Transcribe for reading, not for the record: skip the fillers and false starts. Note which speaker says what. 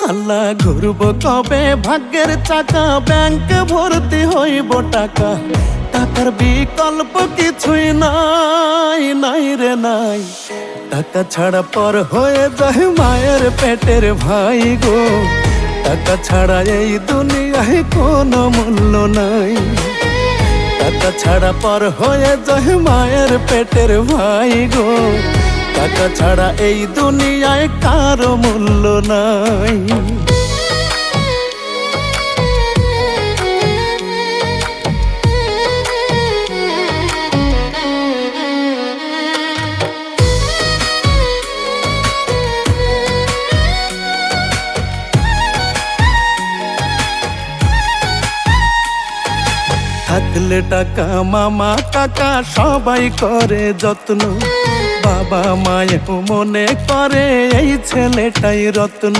Speaker 1: আল্লাহ ঘুরব কবে ভাগ্যের চাকা, ব্যাংক ভর্তি হইব টাকা, টাকার বিকল্প কিছুই নাই, নাই রে নাই। টাকা ছাড়া পর হয়ে যায় মায়ের পেটের ভাই গো, টাকা ছাড়া এই দুনিয়ায় কোনো মূল্য নাই। টাকা ছাড়া পর হয়ে যায় মায়ের পেটের ভাই গো, টাকা ছাড়া এই দুনিয়ায় কারো মূল্য নাই। থাকলে টাকা মামা কাকা সবাই করে যত্ন, বাবা মায়েও মনে করে এই ছেলেটাই রত্ন।